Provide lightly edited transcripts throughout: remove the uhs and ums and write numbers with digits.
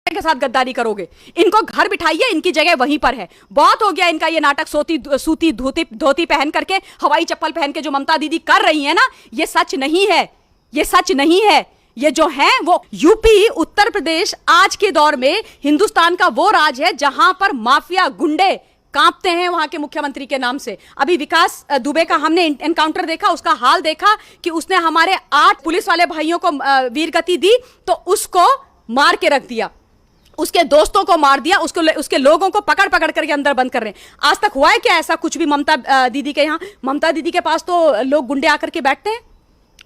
के साथ गद्दारी करोगे? इनको घर बिठाइए, इनकी जगह वहीं पर है। बहुत हो गया इनका ये नाटक। सूती धोती पहन करके, हवाई चप्पल पहन के जो ममता दीदी कर रही है ना, ये सच नहीं है, ये सच नहीं है। ये जो है वो यूपी, उत्तर प्रदेश आज के दौर में हिंदुस्तान का वो राज है जहां पर माफिया गुंडे कांपते हैं वहां के मुख्यमंत्री के नाम से। अभी विकास दुबे का हमने एनकाउंटर देखा, उसका हाल देखा कि उसने हमारे 8 पुलिस वाले भाइयों को वीरगति दी तो उसको मार के रख दिया, उसके दोस्तों को मार दिया, उसके लोगों को पकड़ पकड़ करके अंदर बंद कर रहे हैं। आज तक हुआ है क्या ऐसा कुछ भी ममता दीदी के यहाँ? ममता दीदी के पास तो लोग गुंडे आकर के बैठते हैं,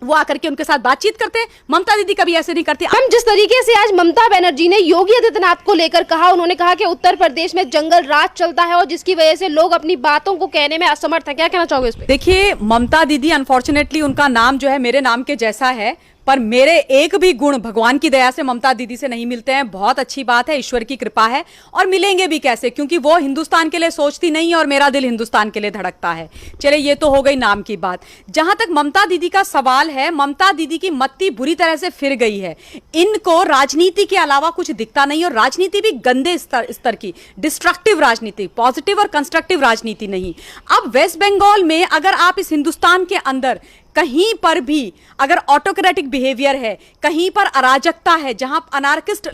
वो आकर के उनके साथ बातचीत करते हैं। ममता दीदी कभी ऐसे नहीं करती। हम जिस तरीके से आज ममता बनर्जी ने योगी आदित्यनाथ को लेकर कहा, उन्होंने कहा कि उत्तर प्रदेश में जंगल राज चलता है और जिसकी वजह से लोग अपनी बातों को कहने में असमर्थ हैं। क्या कहना चाहोगे इस पे? देखिए, ममता दीदी अनफॉर्चुनेटली उनका नाम जो है मेरे नाम के जैसा है, पर मेरे एक भी गुण भगवान की दया से ममता दीदी से नहीं मिलते हैं। बहुत अच्छी बात है, ईश्वर की कृपा है, और मिलेंगे भी कैसे, क्योंकि वो हिंदुस्तान के लिए सोचती नहीं है और मेरा दिल हिंदुस्तान के लिए धड़कता है। चले, ये तो हो गई नाम की बात। जहां तक ममता दीदी का सवाल है, ममता दीदी की मत्ती बुरी तरह से फिर गई है। इनको राजनीति के अलावा कुछ दिखता नहीं, और राजनीति भी गंदे स्तर की, डिस्ट्रक्टिव राजनीति, पॉजिटिव और कंस्ट्रक्टिव राजनीति नहीं। अब वेस्ट बंगाल में अगर आप इस हिंदुस्तान के अंदर कहीं पर भी अगर ऑटोक्रेटिक बिहेवियर है, कहीं पर अराजकता है, जहां अनार्किस्ट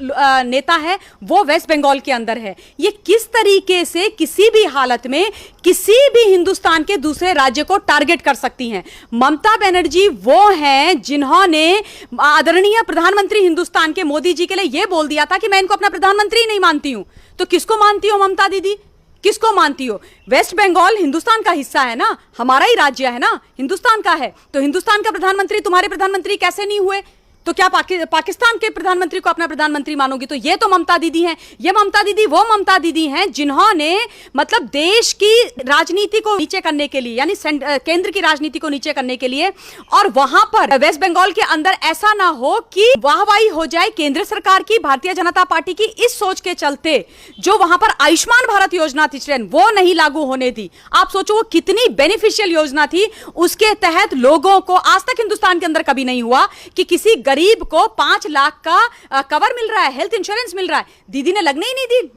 नेता है, वो वेस्ट बंगाल के अंदर है। ये किस तरीके से किसी भी हालत में किसी भी हिंदुस्तान के दूसरे राज्य को टारगेट कर सकती हैं? ममता बनर्जी वो हैं जिन्होंने आदरणीय प्रधानमंत्री हिंदुस्तान के मोदी जी के लिए यह बोल दिया था कि मैं इनको अपना प्रधानमंत्री नहीं मानती हूं। तो किसको मानती हो ममता दीदी? किसको मानती हो? वेस्ट बंगाल हिंदुस्तान का हिस्सा है ना, हमारा ही राज्य है ना, हिंदुस्तान का है। तो हिंदुस्तान का प्रधानमंत्री तुम्हारे प्रधानमंत्री कैसे नहीं हुए? तो क्या पाकिस्तान के प्रधानमंत्री को अपना प्रधानमंत्री मानोगी? तो ये तो ममता दीदी हैं। ये ममता दीदी वो ममता दीदी हैं जिन्होंने मतलब देश की राजनीति को नीचे करने के लिए, यानी केंद्र की राजनीति को नीचे करने के लिए, और वहां पर वेस्ट बंगाल के अंदर ऐसा ना हो कि वाहवाही हो जाए केंद्र सरकार की, भारतीय जनता पार्टी की, इस सोच के चलते जो वहां पर आयुष्मान भारत योजना थी वो नहीं लागू होने दी। आप सोचो वो कितनी बेनिफिशियल योजना थी। उसके तहत लोगों को आज तक हिंदुस्तान के अंदर कभी नहीं हुआ कि किसी गरीब को 5 लाख का कवर मिल रहा है, हेल्थ इंश्योरेंस मिल रहा है। दीदी ने लगने ही नहीं दी,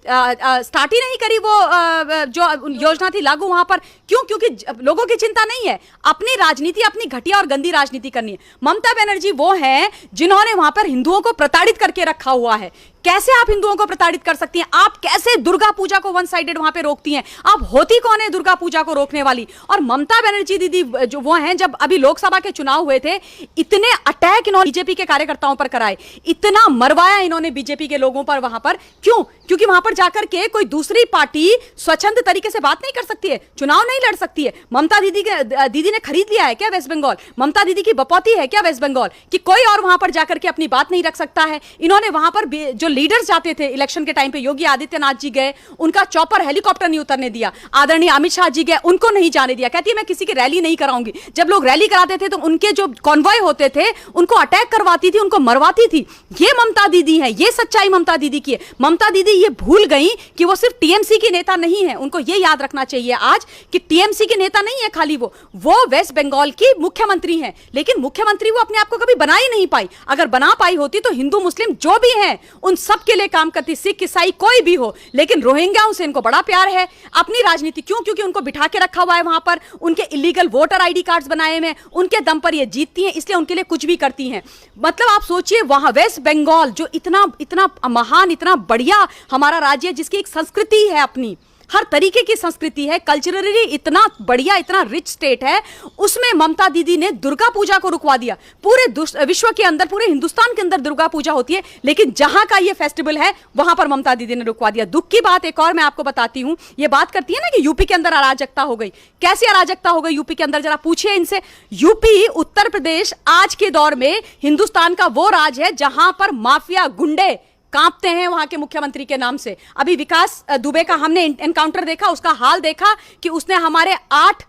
स्टार्ट ही नहीं करी वो जो योजना थी लागू वहां पर। क्यों? क्योंकि लोगों की चिंता नहीं है, अपनी राजनीति, अपनी घटिया और गंदी राजनीति करनी है। ममता बनर्जी वो हैं जिन्होंने वहां पर हिंदुओं को प्रताड़ित करके रखा हुआ है। कैसे आप हिंदुओं को प्रताड़ित कर सकती हैं? आप कैसे दुर्गा पूजा को वन साइडेड वहां पे रोकती हैं? आप होती कौन है दुर्गा पूजा को रोकने वाली? और ममता बनर्जी दीदी जो वो हैं, जब अभी लोकसभा के चुनाव हुए थे, इतने अटैक इन्होंने बीजेपी के कार्यकर्ताओं पर कराए, इतना मरवाया इन्होंने बीजेपी के लोगों पर वहां पर। क्यों? क्योंकि वहां पर जाकर के कोई दूसरी पार्टी स्वच्छंद तरीके से बात नहीं कर सकती है, चुनाव नहीं लड़ सकती है। ममता दीदी ने खरीद लिया है क्या वेस्ट बंगाल? ममता दीदी की बपौती है क्या वेस्ट बंगाल कि कोई और वहां पर जाकर के अपनी बात नहीं रख सकता है? इन्होंने वहां पर जो लीडर्स जाते थे इलेक्शन के टाइम पे, योगी आदित्यनाथ जी गए, उनका चॉपर हेलीकॉप्टर नहीं उतरने दिया। आदरणीय अमित शाह जी गए, उनको नहीं जाने दिया। कहती है मैं किसी की रैली नहीं कराऊंगी। जब लोग रैली कराते थे तो उनके जो कॉन्वॉय होते थे उनको अटैक करवाती थी, उनको मरवाती थी। ये ममता दीदी है, ये सच्चाई ममता दीदी की है। ममता दीदी ये भूल गई कि वो सिर्फ टीएमसी की नेता नहीं है। उनको ये याद रखना चाहिए आज कि टीएमसी की नेता नहीं है खाली, वो वेस्ट बंगाल की मुख्यमंत्री हैं। लेकिन मुख्यमंत्री वो अपने आप को कभी बना ही नहीं पाई। अगर बना पाई होती तो हिंदू मुस्लिम जो भी हैं उन सब के लिए काम करती, सिख ईसाई कोई भी हो। लेकिन रोहिंग्याओं से इनको बड़ा प्यार है। अपनी राजनीति क्यों? क्योंकि उनको बिठा के रखा हुआ है वहां पर, उनके इलीगल वोटर आईडी कार्ड्स बनाए हुए हैं, उनके दम पर ये जीतती हैं, इसलिए उनके लिए कुछ भी करती हैं। मतलब आप सोचिए, वहां वेस्ट बंगाल जो इतना इतना महान, इतना बढ़िया हमारा राज्य है, जिसकी एक संस्कृति है, अपनी हर तरीके की संस्कृति है, कल्चरली इतना बढ़िया, इतना रिच स्टेट है, उसमें ममता दीदी ने दुर्गा पूजा को रुकवा दिया। पूरे विश्व के अंदर, पूरे हिंदुस्तान के अंदर दुर्गा पूजा होती है, लेकिन जहां का ये फेस्टिवल है वहां पर ममता दीदी ने रुकवा दिया। दुख की बात एक और मैं आपको बताती हूं। ये बात करती है ना कि यूपी के अंदर अराजकता हो गई। कैसी अराजकता हो गई यूपी के अंदर? जरा पूछिए इनसे। यूपी, उत्तर प्रदेश आज के दौर में हिंदुस्तान का वो राज है जहां पर माफिया गुंडे कांपते हैं वहां के मुख्यमंत्री के नाम से। अभी विकास दुबे का हमने एनकाउंटर देखा, उसका हाल देखा कि उसने हमारे 8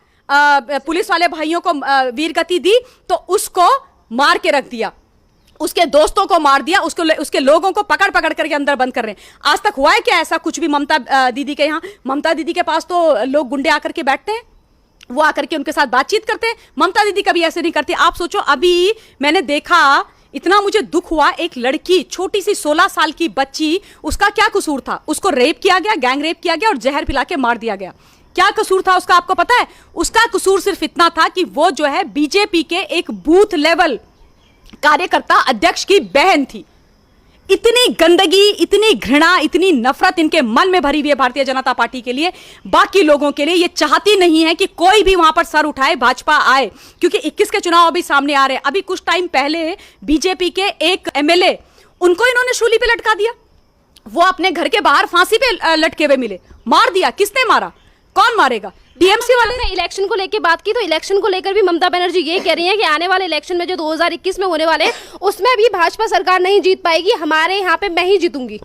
पुलिस वाले भाइयों को वीरगति दी तो उसको मार के रख दिया, उसके दोस्तों को मार दिया, उसके लोगों को पकड़ पकड़ करके अंदर बंद कर रहे हैं। आज तक हुआ है क्या ऐसा कुछ भी ममता दीदी के यहाँ? ममता दीदी के पास तो लोग गुंडे आकर के बैठते हैं, वो आकर के उनके साथ बातचीत करते हैं। ममता दीदी कभी ऐसे नहीं करती। आप सोचो, अभी मैंने देखा इतना मुझे दुख हुआ, एक लड़की छोटी सी 16 साल की बच्ची, उसका क्या कसूर था? उसको रेप किया गया, गैंग रेप किया गया और जहर पिला के मार दिया गया। क्या कसूर था उसका, आपको पता है? उसका कसूर सिर्फ इतना था कि वो जो है बीजेपी के एक बूथ लेवल कार्यकर्ता अध्यक्ष की बहन थी। इतनी गंदगी, इतनी घृणा, इतनी नफरत इनके मन में भरी हुई है भारतीय जनता पार्टी के लिए, बाकी लोगों के लिए। ये चाहती नहीं है कि कोई भी वहां पर सर उठाए, भाजपा आए, क्योंकि 21 के चुनाव अभी सामने आ रहे हैं। अभी कुछ टाइम पहले बीजेपी के एक एमएलए, उनको इन्होंने शूली पे लटका दिया। वो अपने घर के बाहर फांसी पे लटके हुए मिले, मार दिया। किसने मारा? कौन मारेगा? टीएमसी वाले ने इलेक्शन को लेकर बात की, तो इलेक्शन को लेकर भी ममता बनर्जी ये कह रही हैं कि आने वाले इलेक्शन में जो 2021 में होने वाले हैं उसमें भी भाजपा सरकार नहीं जीत पाएगी, हमारे यहाँ पे मैं ही जीतूंगी।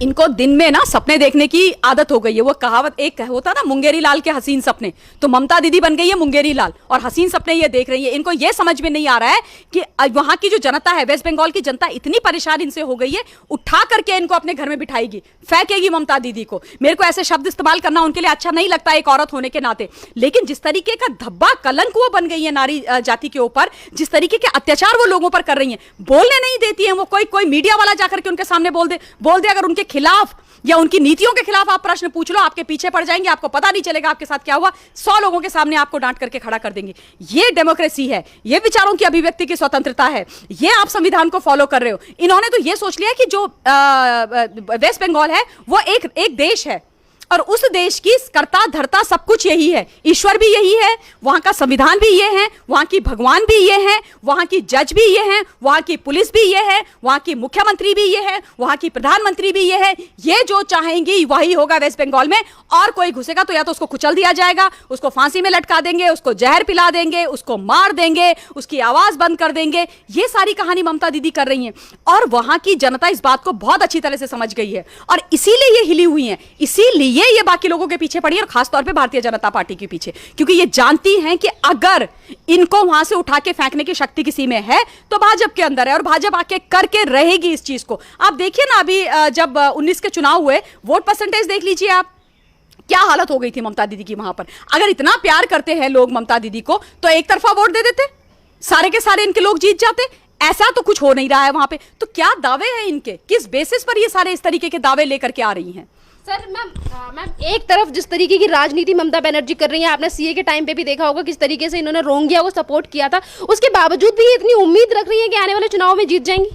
इनको दिन में ना सपने देखने की आदत हो गई है। वो कहावत एक होता ना, मुंगेरी लाल के हसीन सपने, तो ममता दीदी बन गई है मुंगेरी लाल और हसीन सपने ये देख रही है। इनको ये समझ में नहीं आ रहा है कि वहां की जो जनता है, वेस्ट बंगाल की जनता इतनी परेशान इनसे हो गई है, उठा करके इनको अपने घर में बिठाएगी, फेंकेगी ममता दीदी को। मेरे को ऐसे शब्द इस्तेमाल करना उनके लिए अच्छा नहीं लगता एक औरत होने के नाते, लेकिन जिस तरीके का धब्बा कलंक वो बन गई है नारी जाति के ऊपर, जिस तरीके के अत्याचार वो लोगों पर कर रही है, बोलने नहीं देती है वो। कोई मीडिया वाला जाकर के उनके सामने बोल दे अगर उनके खिलाफ या उनकी नीतियों के खिलाफ आप प्रश्न पूछ लो, आपके पीछे पड़ जाएंगे, आपको पता नहीं चलेगा आपके साथ क्या हुआ। 100 लोगों के सामने आपको डांट करके खड़ा कर देंगे। ये डेमोक्रेसी है, ये विचारों की अभिव्यक्ति की स्वतंत्रता है, ये आप संविधान को फॉलो कर रहे हो। इन्होंने तो ये सोच लिया कि जो वेस्ट बंगाल है वो एक देश है और उस देश की कर्ता धर्ता सब कुछ यही है, ईश्वर भी यही है, वहां का संविधान भी ये है, वहां की भगवान भी ये है, वहां की जज भी ये है, वहां की पुलिस भी ये है, वहां की मुख्यमंत्री भी ये है, वहां की प्रधानमंत्री भी ये है। ये जो चाहेंगी वही होगा वेस्ट बंगाल में। और कोई घुसेगा तो या तो उसको कुचल दिया जाएगा, उसको फांसी में लटका देंगे, उसको जहर पिला देंगे, उसको मार देंगे, उसकी आवाज बंद कर देंगे। ये सारी कहानी ममता दीदी कर रही हैं और वहां की जनता इस बात को बहुत अच्छी तरह से समझ गई है और इसीलिए ये हिली हुई है, इसीलिए ये बाकी लोगों के पीछे पड़ी है और खासतौर पे भारतीय जनता पार्टी के पीछे, क्योंकि ये जानती हैं कि अगर इनको वहां से उठा के फेंकने की शक्ति किसी में है तो भाजपा के अंदर है और भाजपा आके करके रहेगी इस चीज को। आप देखिए ना, अभी जब 19 के चुनाव हुए, वोट परसेंटेज देख लीजिए आप, क्या हालत हो गई थी ममता दीदी की वहां पर। अगर इतना प्यार करते हैं लोग ममता दीदी को तो एक तरफा वोट दे देते, सारे के सारे इनके लोग जीत जाते। ऐसा तो कुछ हो नहीं रहा है वहां पे। तो क्या दावे हैं इनके, किस बेसिस पर ये सारे इस तरीके के दावे लेकर के आ रही हैं? सर मैम एक तरफ जिस तरीके की राजनीति ममता बनर्जी कर रही है, आपने सीए के टाइम पे भी देखा होगा किस तरीके से इन्होंने रोंगिया को सपोर्ट किया था, उसके बावजूद भी इतनी उम्मीद रख रही है कि आने वाले चुनाव में जीत जाएंगी।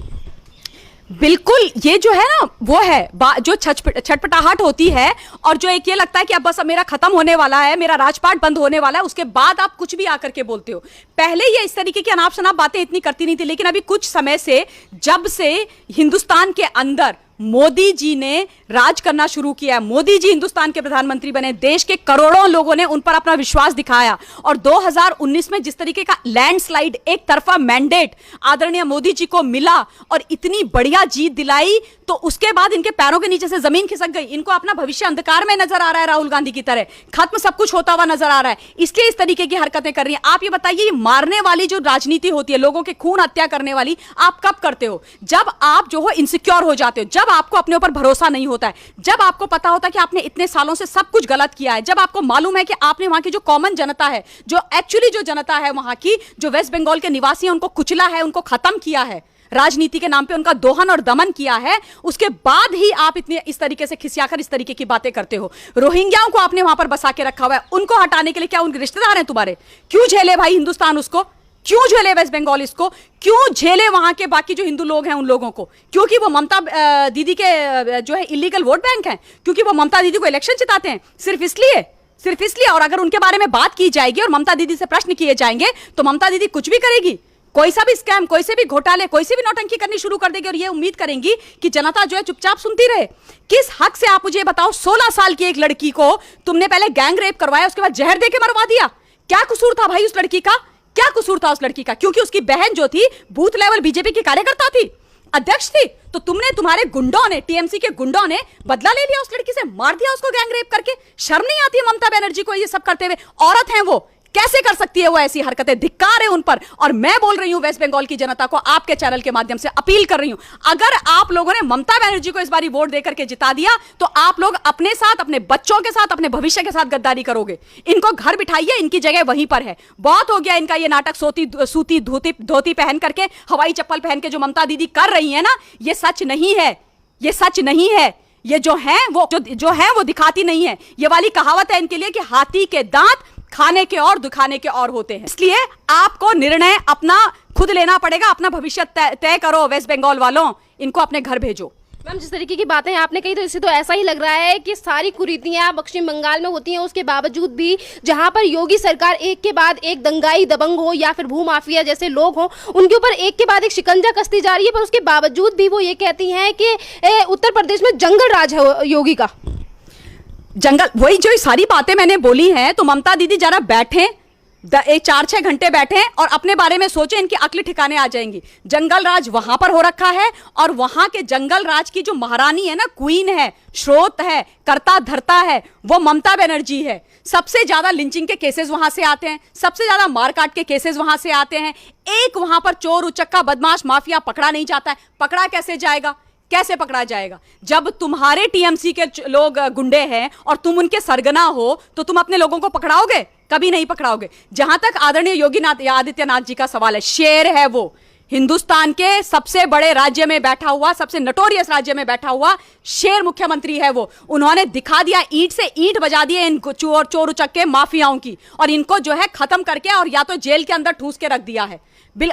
बिल्कुल, ये जो है ना वो है जो छटपटाहट होती है और जो एक ये लगता है कि अब बस मेरा खत्म होने वाला है, मेरा राजपाट बंद होने वाला है, उसके बाद आप कुछ भी आकर के बोलते हो। पहले ये इस तरीके की अनाप शनाप बातें इतनी करती नहीं थी, लेकिन अभी कुछ समय से जब से हिंदुस्तान के अंदर मोदी जी ने राज करना शुरू किया, मोदी जी हिंदुस्तान के प्रधानमंत्री बने, देश के करोड़ों लोगों ने उन पर अपना विश्वास दिखाया और 2019 में जिस तरीके का लैंडस्लाइड एक तरफा मैंडेट आदरणीय मोदी जी को मिला और इतनी बढ़िया जीत दिलाई, तो उसके बाद इनके पैरों के नीचे से जमीन खिसक गई। इनको अपना भविष्य अंधकार में नजर आ रहा है, राहुल गांधी की तरह खत्म सब कुछ होता हुआ नजर आ रहा है, इसलिए इस तरीके की हरकतें कर रही हैं। आप ये बताइए, ये मारने वाली जो राजनीति होती है, लोगों के खून हत्या करने वाली, आप कब करते हो? जब आप जो हो इनसिक्योर हो जाते हो, जब आपको अपने ऊपर भरोसा नहीं होता है, जब आपको पता होता है कि आपने इतने सालों से सब कुछ गलत किया है, जब आपको मालूम है कि आपने वहां की जो कॉमन जनता है, जो एक्चुअली जो जनता है वहां की, जो वेस्ट बंगाल के निवासी हैं, उनको कुचला है, उनको खत्म किया है, राजनीति के नाम पे उनका दोहन और दमन किया है, उसके बाद ही आप इतने इस तरीके से खिसियाकर इस तरीके की बातें करते हो। रोहिंग्याओं को आपने वहां पर बसा के रखा हुआ है, उनको हटाने के लिए क्या उनके रिश्तेदार हैं तुम्हारे? क्यों झेले भाई हिंदुस्तान उसको? क्यों झेले वेस्ट बंगाल इसको? क्यों झेले वहां के बाकी जो हिंदू लोग हैं उन लोगों को? क्योंकि वो ममता दीदी के जो है इलीगल वोट बैंक हैं, क्योंकि वो ममता दीदी को इलेक्शन जिताते हैं, सिर्फ इसलिए। और अगर उनके बारे में बात की जाएगी और ममता दीदी से प्रश्न किए जाएंगे तो ममता दीदी कुछ भी करेगी, कोई सा भी स्कैम, कोई से भी घोटाले, कोई से भी नौटंकी करनी शुरू कर देगी और ये उम्मीद करेंगी कि जनता जो है चुपचाप सुनती रहे। किस हक से आप मुझे बताओ, 16 साल की एक लड़की को तुमने पहले गैंग रेप करवाया, उसके बाद जहर देके मरवा दिया? क्या कसूर था भाई उस लड़की का? क्या कसूर था उस लड़की का? क्योंकि उसकी बहन जो थी बूथ लेवल बीजेपी की कार्यकर्ता थी, अध्यक्ष थी, तो तुम्हारे गुंडों ने, टीएमसी के गुंडों ने बदला ले लिया, उस लड़की से मार दिया उसको गैंग रेप करके। शर्म नहीं आती ममता बनर्जी को ये सब करते हुए? औरत हैं वो, कैसे कर सकती है वो ऐसी हरकतें? धिक्कार है उन पर। और मैं बोल रही हूं वेस्ट बंगाल की जनता को, आपके चैनल के माध्यम से अपील कर रही हूं, अगर आप लोगों ने ममता बनर्जी को इस बारी वोट देकर के जिता दिया तो आप लोग अपने साथ, अपने बच्चों के साथ, अपने भविष्य के साथ गद्दारी करोगे। इनको घर बिठाइए, इनकी जगह वहीं पर है। बहुत हो गया इनका ये नाटक, सूती धोती पहन करके, हवाई चप्पल पहन के जो ममता दीदी कर रही है ना, ये सच नहीं है, ये सच नहीं है। ये जो है वो दिखाती नहीं है। ये वाली कहावत है इनके लिए कि हाथी के दांत खाने के और दिखाने के और होते हैं। इसलिए आपको निर्णय अपना खुद लेना पड़ेगा। अपना भविष्य तय करो वेस्ट बंगाल वालों, इनको अपने घर भेजो। मैम, जिस तरीके की बातें आपने कही तो इससे तो ऐसा ही लग रहा है कि सारी कुरीतियां पश्चिम बंगाल में होती हैं, उसके बावजूद भी जहां पर योगी सरकार एक के बाद एक दंगाई दबंग हो या फिर भूमाफिया जैसे लोग हों, उनके ऊपर एक के बाद एक शिकंजा कसती जा रही है, पर उसके बावजूद भी वो ये कहती हैं कि उत्तर प्रदेश में जंगल राज है योगी का। जंगल, वही जो सारी बातें मैंने बोली हैं, तो ममता दीदी जरा बैठे, 4-6 घंटे बैठे और अपने बारे में सोचे, इनकी अक्ल ठिकाने आ जाएंगी। जंगल राज वहां पर हो रखा है और वहां के जंगल राज की जो महारानी है ना, क्वीन है, स्रोत है, करता धरता है, वो ममता बनर्जी है। सबसे ज्यादा लिंचिंग के केसेस वहां से आते हैं, सबसे ज्यादा मारकाट के केसेस वहां से आते हैं। एक वहां पर चोर उचक्का बदमाश माफिया पकड़ा नहीं जाता है। पकड़ा कैसे जाएगा? कैसे पकड़ा जाएगा? जब तुम्हारे टीएमसी के लोग गुंडे हैं और तुम उनके सरगना हो, तो तुम अपने लोगों को पकड़ाओगे? कभी नहीं पकड़ाओगे। जहां तक आदरणीय योगी आदित्यनाथ जी का सवाल है, शेर है वो, हिंदुस्तान के सबसे बड़े राज्य में बैठा हुआ, सबसे नटोरियस राज्य में बैठा हुआ शेर मुख्यमंत्री है वो। उन्होंने दिखा दिया, ईंट से ईंट बजा दिए इन चोर उचक्के माफियाओं की, और इनको जो है खत्म करके और या तो जेल के अंदर ठूस के रख दिया है।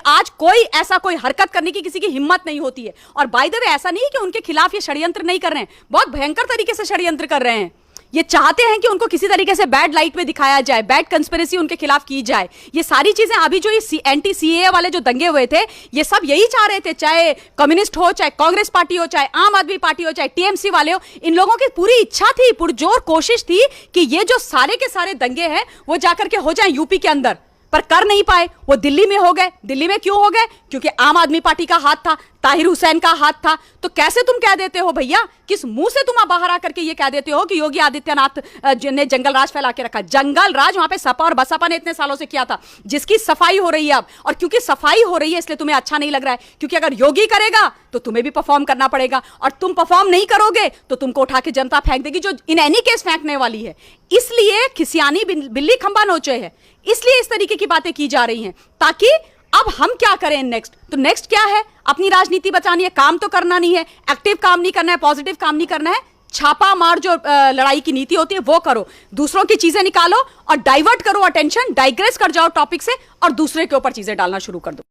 आज कोई हरकत करने की किसी की हिम्मत नहीं होती है। और बाय द वे, ऐसा नहीं कि उनके खिलाफ ये षड्यंत्र नहीं कर रहे हैं, बहुत भयंकर तरीके से षड्यंत्र कर रहे हैं। ये चाहते हैं कि उनको किसी तरीके से बैड लाइट में दिखाया जाए, बैड कंस्पिरेसी उनके खिलाफ की जाए। ये सारी चीजें अभी जो ये एंटी सीएए वाले जो दंगे हुए थे, ये सब यही चाह रहे थे, चाहे कम्युनिस्ट हो, चाहे कांग्रेस पार्टी हो, चाहे आम आदमी पार्टी हो, चाहे टीएमसी वाले हो। इन लोगों की पूरी इच्छा थी, पुरजोर कोशिश थी कि ये जो सारे के सारे दंगे हैं वो जाकर के हो जाए यूपी के अंदर, पर कर नहीं पाए। वो दिल्ली में हो गए। दिल्ली में क्यों हो गए? क्योंकि आम आदमी पार्टी का हाथ था, ताहिर हुसैन का हाथ था। तो कैसे तुम कह देते हो भैया, किस मुंह से तुम बाहर आकर के ये कह देते हो कि योगी आदित्यनाथ ने जंगल राज फैला के रखा? जंगल राज वहां पे सपा और बसपा ने इतने सालों से किया था, जिसकी सफाई हो रही है अब। और क्योंकि सफाई हो रही है इसलिए तुम्हें अच्छा नहीं लग रहा है, क्योंकि अगर योगी करेगा तो तुम्हें भी परफॉर्म करना पड़ेगा, और तुम परफॉर्म नहीं करोगे तो तुमको उठा के जनता फेंक देगी, जो इन एनी केस फेंकने वाली है। इसलिए खिसियानी बिल्ली खंबा नोचे है, इसलिए इस तरीके की बातें की जा रही हैं। ताकि अब हम क्या करें नेक्स्ट? तो नेक्स्ट क्या है? अपनी राजनीति बचानी है, काम तो करना नहीं है, एक्टिव काम नहीं करना है, पॉजिटिव काम नहीं करना है, छापा मार जो लड़ाई की नीति होती है वो करो, दूसरों की चीजें निकालो और डाइवर्ट करो अटेंशन, डाइग्रेस कर जाओ टॉपिक से और दूसरे के ऊपर चीजें डालना शुरू कर दो।